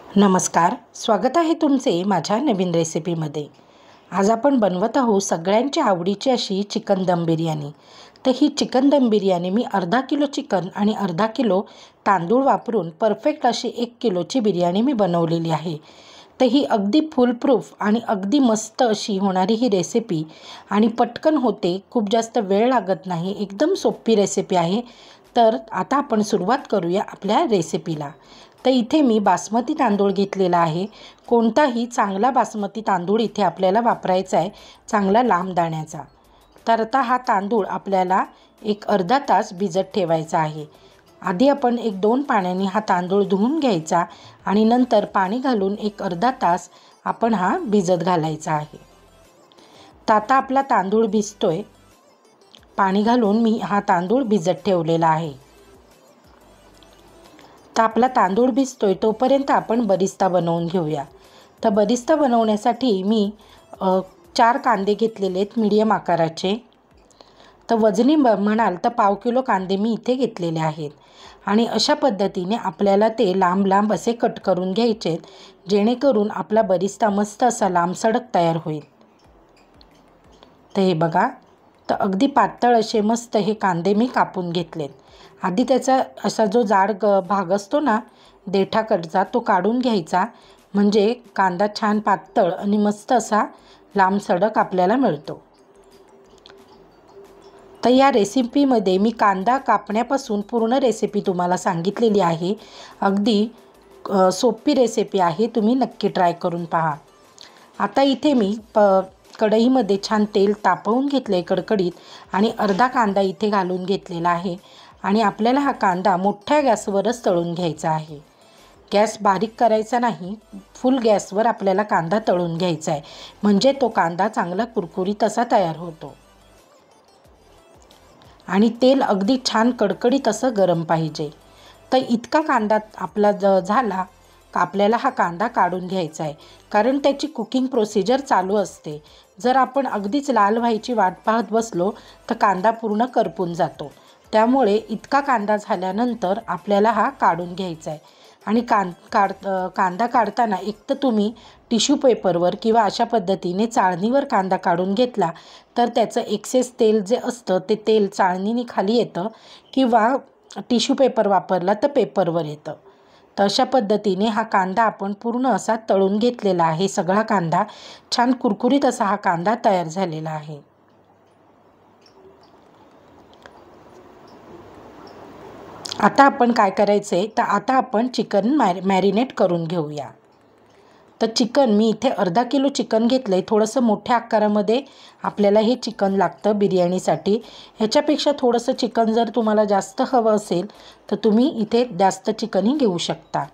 नमस्कार, स्वागत आहे तुमचे माझ्या नवीन रेसिपीमध्ये। आज आपण बनवत आहोत सगळ्यांची आवडीची अशी चिकन दम बिर्याणी। तर ही चिकन दम बिर्याणी मी अर्धा किलो चिकन आणि अर्धा किलो तांदूळ वापरून परफेक्ट अशी 1 किलोची बिर्याणी मी बनवलेली आहे। तर ही अगदी फुल प्रूफ आणि अगदी मस्त अशी होणारी ही रेसिपी आणि पटकन होते, खूप जास्त वेळ लागत नाही, एकदम सोपी रेसिपी आहे। तर आता आपण सुरुवात करूया आपल्या रेसिपीला। तर इथे मी बासमती तांदूळ घेतलेला आहे। कोणताही चांगला बासमती तांदूळ इथे आपल्याला वापरायचा आहे, चांगला लांब दाण्याचा। तर आता हा तांदूळ आपल्याला एक अर्धा तास भिजत ठेवायचा आहे। आधी आपण 1-2 पाण्याने हा तांदूळ धुवून घ्यायचा आणि नंतर पाणी घालून एक अर्धा तास आपण हा भिजत घालायचा आहे। तर आता आपला तांदूळ भिजतोय, पाणी घालून मी हा तांदूळ भिजत ठेवलेला आहे। तर आपला तांदूळ भिजतोय तोपर्यंत आपण बरिस्ता बनवून घेऊया। तर बरिस्ता बनवण्यासाठी मी 4 कांदे घेतलेले आहेत मीडियम आकाराचे। तर वजनी म्हणाल तर पाव किलो कांदे मी इथे घेतलेले आहेत आणि अशा पद्धतीने आपल्याला ते लांब लांब असे कट करून घ्यायचे, जेणेकरून आपला बरिस्ता मस्त असा लांब सडक तयार होईल। तर हे बघा, तर अगदी पातळ असे मस्त हे कांदे मी कापून घेतलेत। आधी त्याचा असा जो जाड भाग असतो ना देठाकडचा, तो काढून घ्यायचा, म्हणजे कांदा छान पातळ आणि मस्त असा लांब सडक आपल्याला मिळतो। तर या रेसिपीमध्ये मी कांदा कापण्यापासून पूर्ण रेसिपी तुम्हाला सांगितलेली आहे। अगदी सोपी रेसिपी आहे, तुम्ही नक्की ट्राय करून पहा। आता इथे मी कढईमध्ये छान तेल तापवून घेतले कडकडीत आणि अर्धा कांदा इथे घालून घेतलेला आहे आणि आपल्याला हा कांदा मोठ्या गॅसवरच तळून घ्यायचा आहे। गॅस बारीक करायचा नाही, फुल गॅसवर आपल्याला कांदा तळून घ्यायचा आहे, म्हणजे तो कांदा चांगला कुरकुरीत असा तयार होतो आणि तेल अगदी छान कडकडीत असं गरम पाहिजे। तर इतका कांदा आपला झाला का आपल्याला हा कांदा काढून घ्यायचा आहे, कारण त्याची कुकिंग प्रोसिजर चालू असते। जर आपण अगदीच लाल व्हायची वाट पाहत बसलो तर कांदा पूर्ण करपून जातो। त्यामुळे इतका कांदा झाल्यानंतर आपल्याला हा काढून घ्यायचा आहे आणि कांदा काढताना एक तर तुम्ही टिश्यू पेपरवर किंवा अशा पद्धतीने चाळणीवर कांदा काढून घेतला तर त्याचं एक्सेस तेल जे असतं ते तेल चाळणीने खाली येतं, किंवा टिश्यू पेपर वापरला तर पेपरवर येतं। तर अशा पद्धतीने हा कांदा आपण पूर्ण असा तळून घेतलेला आहे। सगळा कांदा छान कुरकुरीत असा हा कांदा तयार झालेला आहे। आता आपण काय करायचं आहे, तर आता आपण चिकन मॅरिनेट करून घेऊया। तर चिकन मी इथे अर्धा किलो चिकन घेतलं आहे। थोडंसं मोठ्या आकारामध्ये आपल्याला हे चिकन लागतं बिर्याणीसाठी। ह्याच्यापेक्षा थोडंसं चिकन जर तुम्हाला जास्त हवं असेल तर तुम्ही इथे जास्त चिकनही घेऊ शकता।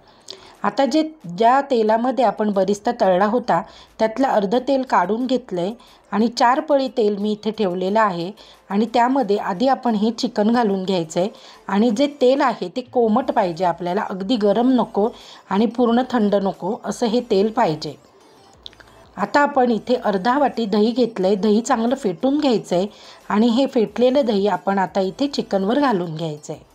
आता ज्या तेलामध्ये आपण बरिस्ता तळला होता त्यातलं अर्ध तेल काढून घेतलं आहे आणि 4 पळी तेल मी इथे ठेवलेलं आहे आणि त्यामध्ये आधी आपण हे चिकन घालून घ्यायचं आहे आणि जे तेल आहे ते कोमट पाहिजे आपल्याला, अगदी गरम नको आणि पूर्ण थंड नको, असं हे तेल पाहिजे। आता आपण इथे अर्धा वाटी दही घेतलं आहे, दही चांगलं फेटून घ्यायचं आहे आणि हे फेटलेलं दही आपण आता इथे चिकनवर घालून घ्यायचं आहे।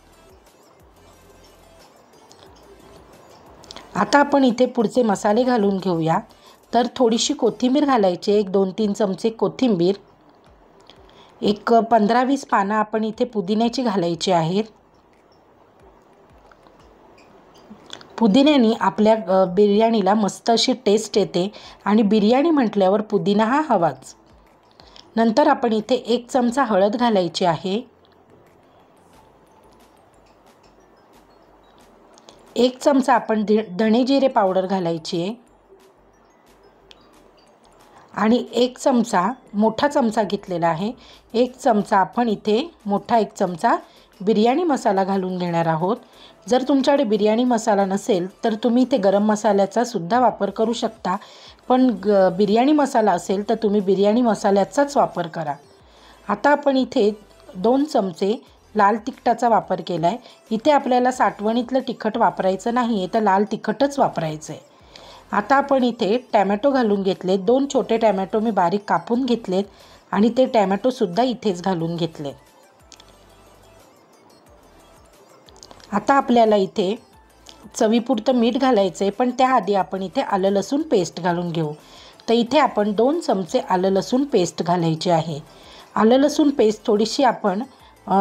आता आपण इथे पुढचे मसाले घालून घेऊया। तर थोडीशी कोथिंबीर घालायची, 1-2-3 चमचे कोथिंबीर, एक 15-20 पानं आपण इथे पुदिन्याची घालायची आहेत। पुदिन्याने आपल्या बिर्याणीला मस्त अशी टेस्ट येते आणि बिर्याणी म्हटल्यावर पुदिना हा हवाच। नंतर आपण इथे 1 चमचा हळद घालायची आहे, 1 चमचा आपण धणे जिरे पावडर घालायची आहे आणि 1 चमचा, मोठा चमचा घेतलेला आहे, 1 चमचा आपण इथे मोठा 1 चमचा बिर्याणी मसाला घालून घेणार आहोत। जर तुमच्याकडे बिर्याणी मसाला नसेल तर तुम्ही इथे गरम मसाल्याचा सुद्धा वापर करू शकता, पण बिर्याणी मसाला असेल तर तुम्ही बिर्याणी मसाल्याचाच वापर करा। आता आपण इथे 2 चमचे लाल तिखटाचा वापर केला आहे। इथे आपल्याला साठवणीतलं तिखट वापरायचं नाही आहे, तर लाल तिखटच वापरायचं आहे। आता आपण इथे टॅमॅटो घालून घेतले, 2 छोटे टॅमॅटो मी बारीक कापून घेतलेत आणि ते टॅमॅटोसुद्धा इथेच घालून घेतले। आता आपल्याला इथे चवीपुरतं मीठ घालायचं आहे, पण त्याआधी आपण इथे आलं लसूण पेस्ट घालून घेऊ. तर इथे आपण 2 चमचे आलं लसूण पेस्ट घालायची आहे. आलं लसूण पेस्ट थोडीशी आपण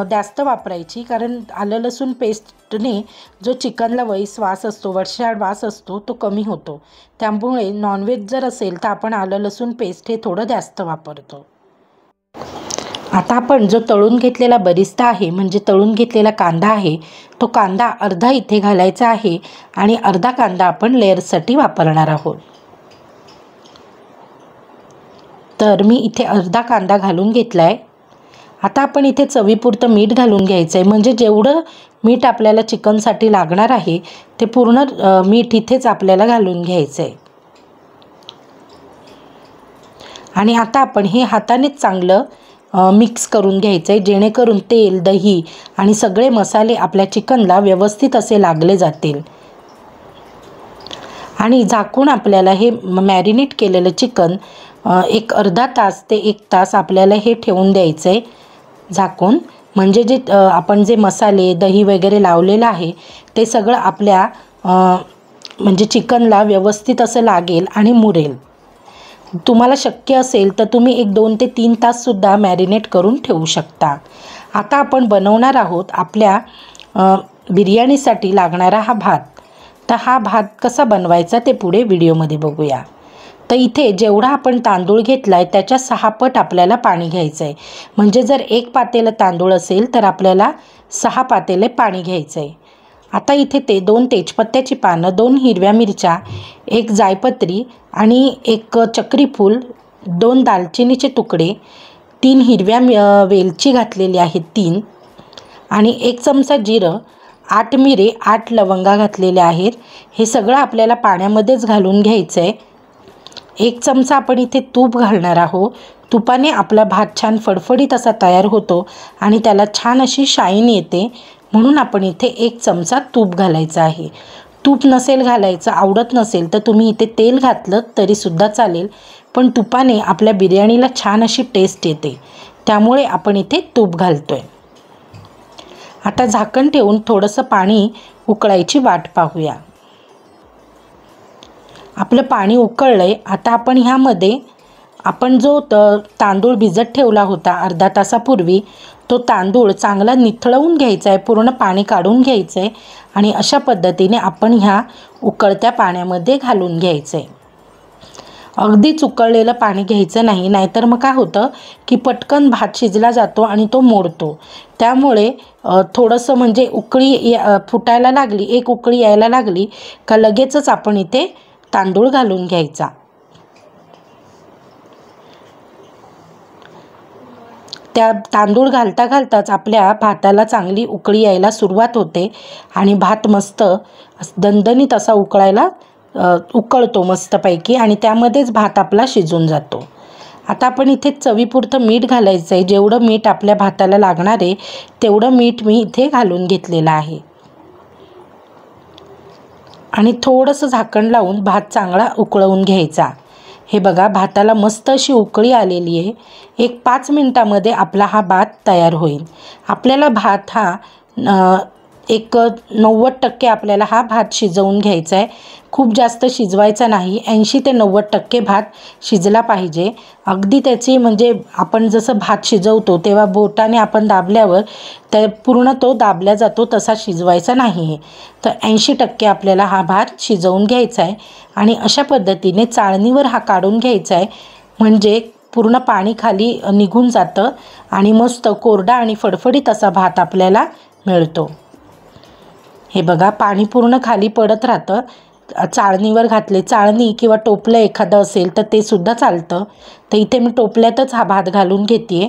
जास्त वापरायची, कारण आलं लसूण पेस्टने जो चिकनला वास असतो, वरचा वास असतो, तो कमी होतो. त्यामुळे नॉनव्हेज जर असेल तर आपण आलं लसूण पेस्ट हे थोडं जास्त वापरतो. आता आपण जो तळून घेतलेला बरिस्ता आहे, म्हणजे तळून घेतलेला कांदा आहे, तो कांदा अर्धा इथे घालायचा आहे आणि अर्धा कांदा आपण लेअर्ससाठी वापरणार आहोत. तर मी इथे अर्धा कांदा घालून घेतला आहे. आता आपण इथे चवीपुरतं मीठ घालून घ्यायचं आहे, म्हणजे जेवढं मीठ आपल्याला चिकनसाठी लागणार आहे ते पूर्ण मीठ इथेच आपल्याला घालून घ्यायचं आहे. आणि आता आपण हे हातानेच चांगलं मिक्स करून घ्यायचं आहे, जेणेकरून तेल, दही आणि सगळे मसाले आपल्या चिकनला व्यवस्थित असे लागले जातील. आणि झाकून आपल्याला हे मॅरिनेट केलेलं चिकन एक अर्धा तास ते 1 तास आपल्याला हे ठेवून द्यायचं आहे झाकून, म्हणजे जे आपण जे मसाले, दही वगैरे लावलेलं आहे ते सगळं आपल्या म्हणजे चिकनला व्यवस्थित असं लागेल आणि मुरेल. तुम्हाला शक्य असेल तर तुम्ही एक 2 ते 3 ताससुद्धा मॅरिनेट करून ठेवू शकता. आता आपण बनवणार आहोत आपल्या बिर्याणीसाठी लागणारा हा भात. तर हा भात कसा बनवायचा ते पुढे व्हिडिओमध्ये बघूया. तर इथे जेवढा आपण तांदूळ घेतला आहे त्याच्या 6 पट आपल्याला पाणी घ्यायचं आहे. म्हणजे जर 1 पातेलं तांदूळ असेल तर आपल्याला 6 पातेले पाणी घ्यायचं आहे. आता इथे 2 तेजपत्त्याची पानं, 2 हिरव्या मिरच्या, 1 जायपत्री आणि 1 चक्रीफूल, 2 दालचिनीचे तुकडे, 3 हिरव्या वेलची घातलेली आहेत 3, आणि 1 चमचा जिरं, 8 मिरे, 8 लवंगा घातलेल्या आहेत. हे सगळं आपल्याला पाण्यामध्येच घालून घ्यायचं आहे. 1 चमचा आपण इथे तूप घालणार आहोत. तुपाने आपला भात छान फडफडीत असा तयार होतो आणि त्याला छान अशी शाईन येते, म्हणून आपण इथे 1 चमचा तूप घालायचं आहे. तूप नसेल घालायचं, आवडत नसेल तर तुम्ही इथे तेल घातलं तरीसुद्धा चालेल, पण तुपाने आपल्या बिर्याणीला छान अशी टेस्ट येते, त्यामुळे आपण इथे तूप घालतो आहे. आता झाकण ठेवून थोडंसं पाणी उकळायची वाट पाहूया. आपलं पाणी उकळलं आहे. आता आपण ह्यामध्ये आपण जो तांदूळ भिजत ठेवला होता अर्धा तासापूर्वी, तो तांदूळ चांगला निथळवून घ्यायचा आहे, पूर्ण पाणी काढून घ्यायचं आहे आणि अशा पद्धतीने आपण ह्या उकळत्या पाण्यामध्ये घालून घ्यायचं आहे. अगदीच उकळलेलं पाणी घ्यायचं नाही, नाहीतर मग काय होतं की पटकन भात शिजला जातो आणि तो मोडतो. त्यामुळे थोडंसं म्हणजे उकळी फुटायला लागली, 1 उकळी यायला लागली का लगेचच आपण इथे तांदूळ घालून घ्यायचा. त्या तांदूळ घालता घालताच आपल्या भाताला चांगली उकळी यायला सुरुवात होते आणि भात मस्त दणदणीत असा उकळतो मस्तपैकी आणि त्यामध्येच भात आपला शिजून जातो. आता आपण इथे चवीपुरतं मीठ घालायचं आहे. जेवढं मीठ आपल्या भाताला लागणार आहे तेवढं मीठ मी इथे घालून घेतलेलं आहे आणि थोडंसं झाकण लावून भात चांगला उकळवून घ्यायचा. हे बघा, भाताला मस्त अशी उकळी आलेली आहे. 5 मिनिटामध्ये आपला हा भात तयार होईल. आपल्याला भात हा 90% आपल्याला हा भात शिजवून घ्यायचा आहे. खूप जास्त शिजवायचा नाही, 80 ते 90% भात शिजला पाहिजे. अगदी त्याची म्हणजे आपण जसं भात शिजवतो तेव्हा बोटाने आपण दाबल्यावर तर पूर्ण तो दाबला जातो तसा शिजवायचा नाही आहे. तर 80% आपल्याला हा भात शिजवून घ्यायचा आहे आणि अशा पद्धतीने चाळणीवर हा काढून घ्यायचा आहे, म्हणजे पूर्ण पाणी खाली निघून जातं आणि मस्त कोरडा आणि फडफडीत असा भात आपल्याला मिळतो. हे बघा, पाणी पूर्ण खाली पडत राहतं. चाळणीवर घातले, चाळणी किंवा टोपलं एखादं असेल तर ते सुद्धा चालतं. तर इथे मी टोपल्यातच हा भात घालून घेते.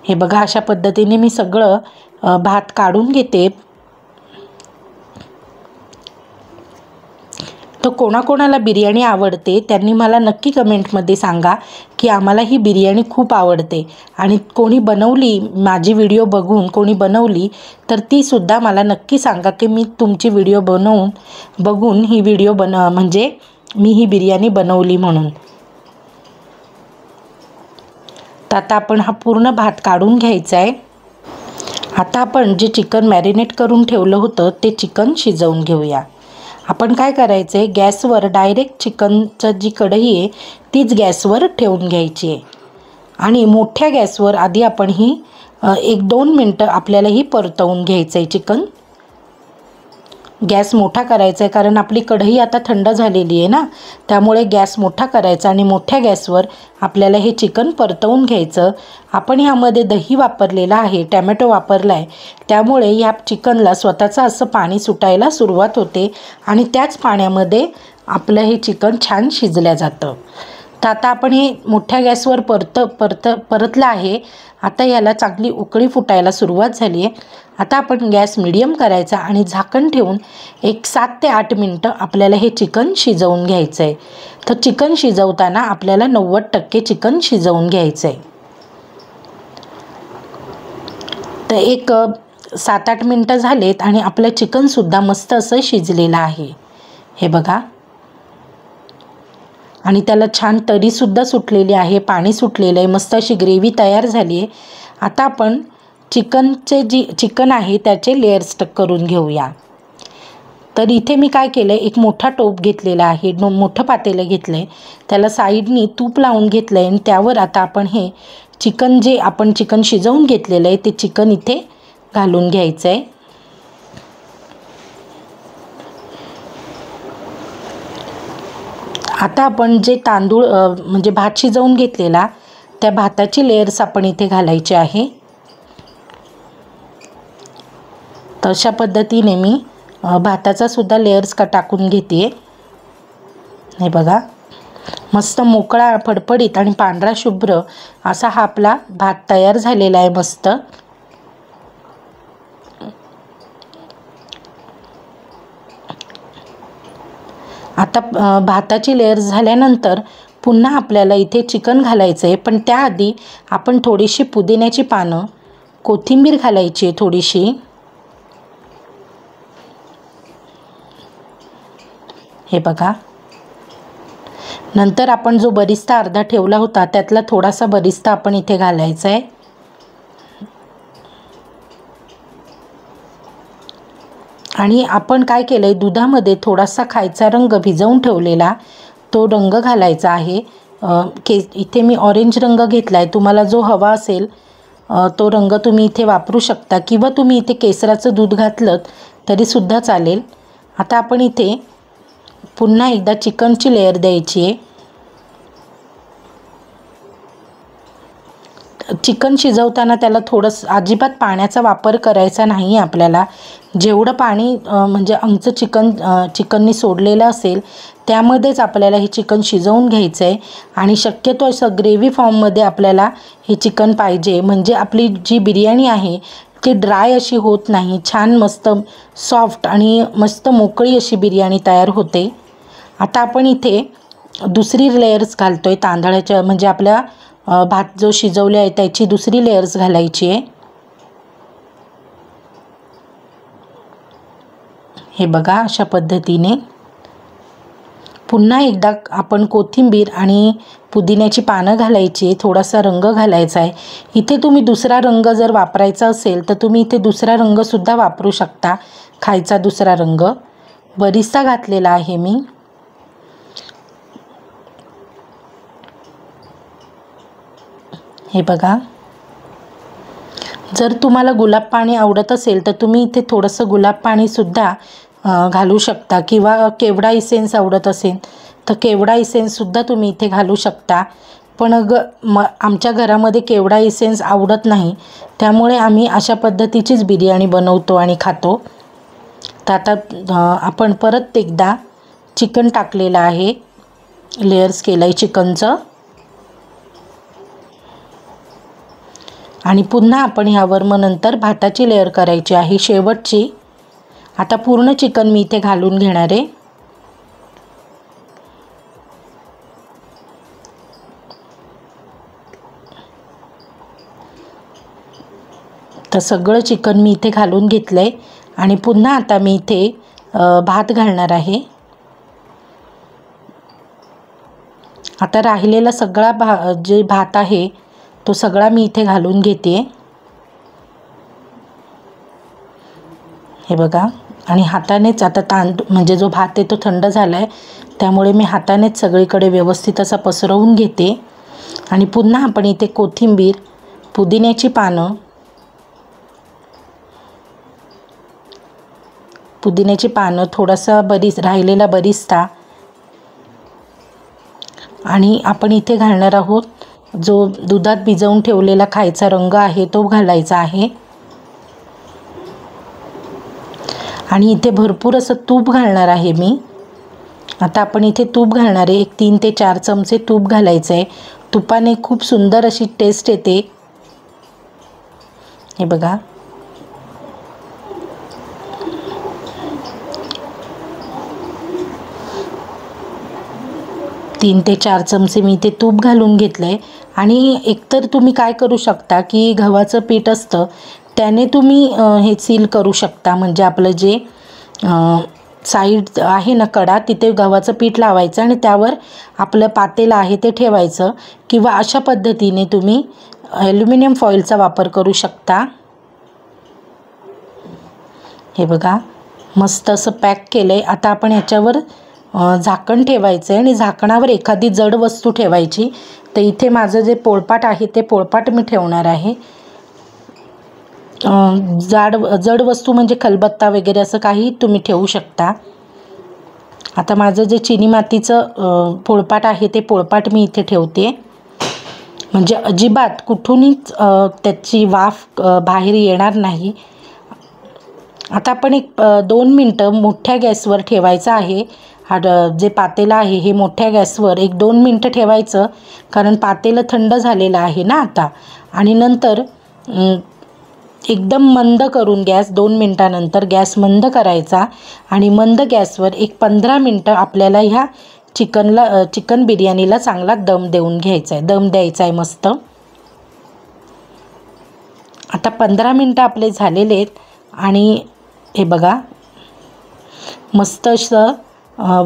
हे बघा, अशा पद्धतीने मी सगळं भात काढून घेते. तर कोणाकोणाला बिर्याणी आवडते त्यांनी मला नक्की कमेंटमध्ये सांगा की आम्हाला ही बिर्याणी खूप आवडते, आणि कोणी बनवली, माझी व्हिडिओ बघून कोणी बनवली तर तीसुद्धा मला नक्की सांगा की मी तुमची व्हिडिओ बघून ही व्हिडिओ म्हणजे मी ही बिर्याणी बनवली म्हणून. तर आता आपण हा पूर्ण भात काढून घ्यायचा आहे आता आपण जे चिकन मॅरिनेट करून ठेवलं होतं ते चिकन शिजवून घेऊया। आपण काय करायचं आहे, गॅसवर डायरेक्ट चिकनचं जी कढई आहे तीच गॅसवर ठेवून घ्यायची आहे आणि मोठ्या गॅसवर आधी आपण ही 1-2 मिनटं आपल्याला ही परतवून घ्यायचं आहे चिकन। गॅस मोठा करायचा आहे कारण आपली कढई आता थंड झालेली आहे ना, त्यामुळे गॅस मोठा करायचा आणि मोठ्या गॅसवर आपल्याला हे चिकन परतवून घ्यायचं। आपण ह्यामध्ये दही वापरलेला आहे, टॅमॅटो वापरला आहे, त्यामुळे ह्या चिकनला स्वतःचं असं पाणी सुटायला सुरुवात होते आणि त्याच पाण्यामध्ये आपलं हे चिकन छान शिजलं जातं। तर आता आपण हे मोठ्या गॅसवर परतलं आहे। आता याला चांगली उकळी फुटायला सुरुवात झाली आहे। आता आपण गॅस मिडियम करायचा आणि झाकण ठेवून एक 7 ते 8 मिनटं आपल्याला हे चिकन शिजवून घ्यायचं आहे। तर चिकन शिजवताना आपल्याला 90% चिकन शिजवून घ्यायचं आहे। तर एक 7-8 मिनटं झालेत आणि आपलं चिकनसुद्धा मस्त असं शिजलेलं आहे, हे बघा। आणि त्याला छान तरीसुद्धा सुटलेली आहे, पाणी सुटलेलं आहे, मस्त अशी ग्रेव्ही तयार झाली आहे। आता आपण चिकन आहे त्याचे लेयर्स करून घेऊया। तर इथे मी काय केलं आहे, एक मोठा टोप घेतलेला आहे, मोठं पातेलं घेतलं आहे, त्याला साईडनी तूप लावून घेतलं आहे आणि त्यावर आता आपण हे चिकन शिजवून घेतलेलं आहे ते चिकन इथे घालून घ्यायचं आहे। आता आपण जे तांदूळ म्हणजे भात शिजवून घेतलेला त्या भाताची लेयर्स आपण इथे घालायचे आहे। तर अशा पद्धतीने मी भाताचा सुद्धा लेयर्स टाकून घेते। हे बघा, मस्त मोकळा फडफडीत आणि पांढरा शुभ्र असा हा आपला भात तयार झालेला आहे मस्त। आता भाताची लेयर्स झाल्यानंतर पुन्हा आपल्याला इथे चिकन घालायचं आहे, पण त्याआधी आपण थोडीशी पुदिन्याची पानं, कोथिंबीर घालायची आहे थोडीशी। हे बघा, नंतर आपण जो बरिस्ता अर्धा ठेवला होता त्यातला थोडासा बरिस्ता आपण इथे घालायचा आहे। आणि आपण काय केलं आहे, दुधामध्ये थोडासा खायचा रंग भिजवून ठेवलेला तो रंग घालायचा आहे। इथे मी ऑरेंज रंग घेतला आहे, तुम्हाला जो हवा असेल तो रंग तुम्ही इथे वापरू शकता किंवा तुम्ही इथे केसराचं दूध घातलं तरीसुद्धा चालेल। आता आपण इथे पुन्हा एकदा चिकनची लेयर द्यायची आहे। चिकन शिजवताना त्याला थोडंसं अजिबात पाण्याचा वापर करायचा नाही आपल्याला। जेवढं पाणी म्हणजे आमचं चिकननी सोडलेलं असेल त्यामध्येच आपल्याला हे चिकन शिजवून घ्यायचं आहे आणि शक्यतो असं ग्रेव्ही फॉर्ममध्ये आपल्याला हे चिकन पाहिजे, म्हणजे आपली जी बिर्याणी आहे ती ड्राय अशी होत नाही, छान मस्त सॉफ्ट आणि मस्त मोकळी अशी बिर्याणी तयार होते। आता आपण इथे दुसरी लेयर्स घालतो आहे तांदळाच्या, म्हणजे आपल्या भात जो शिजवला आहे त्याची दुसरी लेयर्स घालायची आहे। हे बघा, अशा पद्धतीने पुन्हा एकदा आपण कोथिंबीर आणि पुदिन्याची पानं घालायची, थोडासा रंग घालायचा आहे। इथे तुम्ही दुसरा रंग जर वापरायचा असेल तर तुम्ही इथे दुसरा रंगसुद्धा वापरू शकता, खायचा दुसरा रंग। बरिस्ता घातलेला आहे मी। हे बघा, जर तुम्हाला गुलाब पाणी आवडत असेल तर तुम्ही इथे थोडंसं गुलाब पाणीसुद्धा घालू शकता किंवा केवडा इसेन्स आवडत असेल तर केवडा इसेन्ससुद्धा तुम्ही इथे घालू शकता। पण आमच्या घरामध्ये केवडा इसेन्स आवडत नाही, त्यामुळे आम्ही अशा पद्धतीचीच बिर्याणी बनवतो आणि खातो। तर आता आपण परत एकदा चिकन टाकलेलं आहे, लेयर्स केलं आहे चिकनचं आणि पुन्हा आपण ह्यावर मग नंतर भाताची लेयर करायची आहे शेवटची। आता पूर्ण चिकन मी इथे घालून घेणार आहे। तर सगळं चिकन मी इथे घालून घेतलं आहे आणि पुन्हा आता मी इथे भात घालणार आहे। आता राहिलेला सगळा जे भात आहे तो सगळा मी इथे घालून घेते। हे बघा, आणि हातानेच आता तांदूळ म्हणजे जो भात आहे तो थंड झाला आहे, त्यामुळे मी हातानेच सगळीकडे व्यवस्थित असा पसरवून घेते. आणि पुन्हा आपण इथे कोथिंबीर, पुदिन्याची पानं, थोडासा राहिलेला बरिस्ता, आणि आपण इथे घालणार आहोत जो दुधात भिजवून ठेवलेला खायचा रंग आहे तो घालायचा आहे. आणि इथे भरपूर असं तूप घालणार आहे मी. आता आपण इथे तूप घालणार आहे. 3 ते 4 चमचे तूप घालायचं आहे. तुपाने खूप सुंदर अशी टेस्ट येते. हे बघा, तीन ते 4 चमचे मी इथे तूप घालून घेतलं आहे. आणि एकतर तुम्ही काय करू शकता की गव्हाचं पीठ असतं त्याने तुम्ही हे सील करू शकता. म्हणजे आपलं जे साईड आहे ना, कडा, तिथे गव्हाचं पीठ लावायचं आणि त्यावर आपलं पातेलं आहे ते ठेवायचं. किंवा अशा पद्धतीने तुम्ही ॲल्युमिनियम फॉईलचा वापर करू शकता. हे बघा, मस्त असं पॅक केलं आहे. आता आपण ह्याच्यावर झाकण ठेवायचं आहे आणि झाकणावर एखादी जड वस्तू ठेवायची. तर इथे माझं जे पोळपाट आहे ते पोळपाट मी ठेवणार आहे. जड वस्तू म्हणजे खलबत्ता वगैरे असं काही तुम्ही ठेवू शकता. आता माझं जे चिनी मातीचं पोळपाट आहे ते पोळपाट मी इथे ठेवते. म्हणजे अजिबात कुठूनच त्याची वाफ बाहेर येणार नाही. आता आपण 2 मिनटं मोठ्या गॅसवर ठेवायचं आहे. जे पातेलं आहे हे मोठ्या गॅसवर 1-2 मिनटं ठेवायचं, कारण पातेलं थंड झालेलं आहे ना आता. आणि नंतर एकदम मंद करून गॅस 2 मिनटानंतर गॅस मंद करायचा आणि मंद गॅसवर 15 मिनटं आपल्याला ह्या चिकन बिर्याणीला चांगला दम द्यायचा आहे मस्त. आता 15 मिनटं आपले झालेले आहेत आणि हे बघा, मस्त असं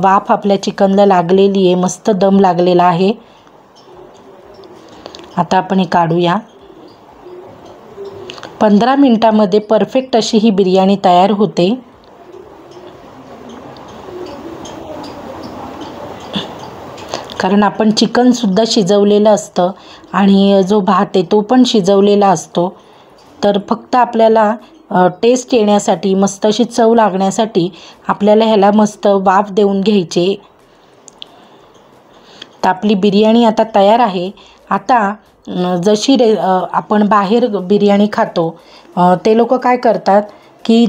वाफ आपल्या चिकनला लागलेली आहे, मस्त दम लागलेला आहे. आता आपण हे काढूया. 15 मिनटामध्ये परफेक्ट अशी ही बिर्याणी तयार होते. कारण आपण चिकनसुद्धा शिजवलेलं असतं आणि जो भात आहे तो पण शिजवलेला असतो. तर फक्त आपल्याला टेस्ट येण्यासाठी, मस्त अशी चव लागण्यासाठी आपल्याला ह्याला मस्त वाफ देऊन घ्यायचे. तर आपली बिर्याणी आता तयार आहे. आता जशी आपण बाहेर बिर्याणी खातो ते लोक काय करतात की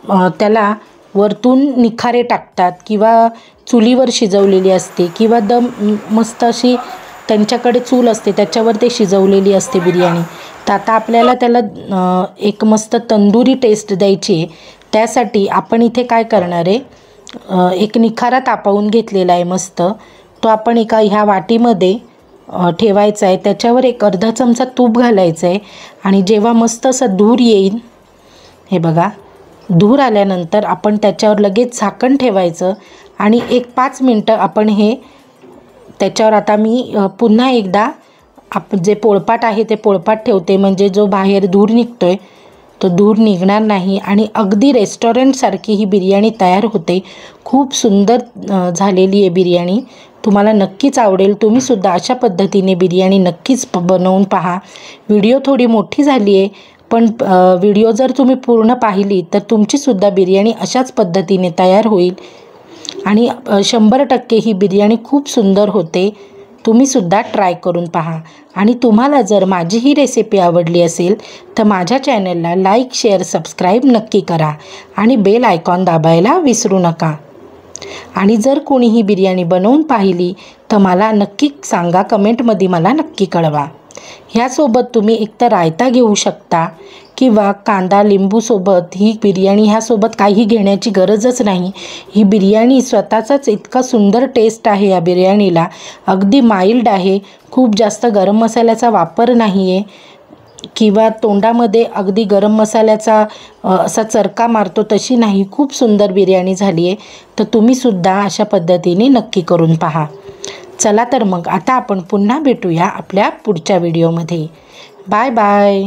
त्याला वरतून निखारे टाकतात किंवा चुलीवर शिजवलेली असते किंवा मस्त अशी त्यांच्याकडे चूल असते त्याच्यावर ते शिजवलेली असते बिर्याणी. तर आता आपल्याला त्याला एक मस्त तंदुरी टेस्ट द्यायची आहे. त्यासाठी आपण इथे काय करणार आहे, एक निखारा तापवून घेतलेला आहे मस्त. तो आपण एका ह्या वाटीमध्ये ठेवायचा आहे. त्याच्यावर एक अर्धा चमचा तूप घालायचं आहे आणि जेव्हा मस्त असं धूर येईल, हे बघा, धूर आल्यानंतर आपण त्याच्यावर लगेच झाकण ठेवायचं आणि 5 मिनटं आपण हे त्याच्यावर. आता मी पुन्हा एकदा जे पोळपाट आहे ते पोळपाट ठेवते, म्हणजे जो बाहेर धूर निघतोय तो धूर निघणार नाही आणि अगदी रेस्टॉरंटसारखी ही बिर्याणी तयार होते. खूप सुंदर झालेली आहे बिर्याणी. तुम्हाला नक्कीच आवडेल. तुम्हीसुद्धा अशा पद्धतीने बिर्याणी नक्कीच बनवून पहा. व्हिडिओ थोडी मोठी झाली आहे, पण व्हिडिओ जर तुम्ही पूर्ण पाहिली तर तुमचीसुद्धा बिर्याणी अशाच पद्धतीने तयार होईल आणि 100% ही बिर्याणी खूप सुंदर होते. तुम्हीसुद्धा ट्राय करून पहा. आणि तुम्हाला जर माझी ही रेसिपी आवडली असेल तर माझ्या चॅनलला लाईक, शेअर, सबस्क्राईब नक्की करा आणि बेल आयकॉन दाबायला विसरू नका. आणि जर कोणी ही बिर्याणी बनवून पाहिली तर मला नक्की सांगा, कमेंटमध्ये मला नक्की कळवा. ह्यासोबत तुम्ही एकतर रायता घेऊ शकता किंवा कांदा लिंबूसोबत ही बिर्याणी, ह्यासोबत काही घेण्याची गरजच नाही. ही बिर्याणी स्वतःचाच इतका सुंदर टेस्ट आहे या बिर्याणीला. अगदी माइल्ड आहे, खूप जास्त गरम मसाल्याचा वापर नाही आहे किंवा तोंडामध्ये अगदी गरम मसाल्याचा असा चरका मारतो तशी नाही. खूप सुंदर बिर्याणी झाली आहे. तर तुम्हीसुद्धा अशा पद्धतीने नक्की करून पहा. चला तर मग आता आपण पुन्हा भेटूया आपल्या पुढच्या व्हिडिओमध्ये. Bye bye.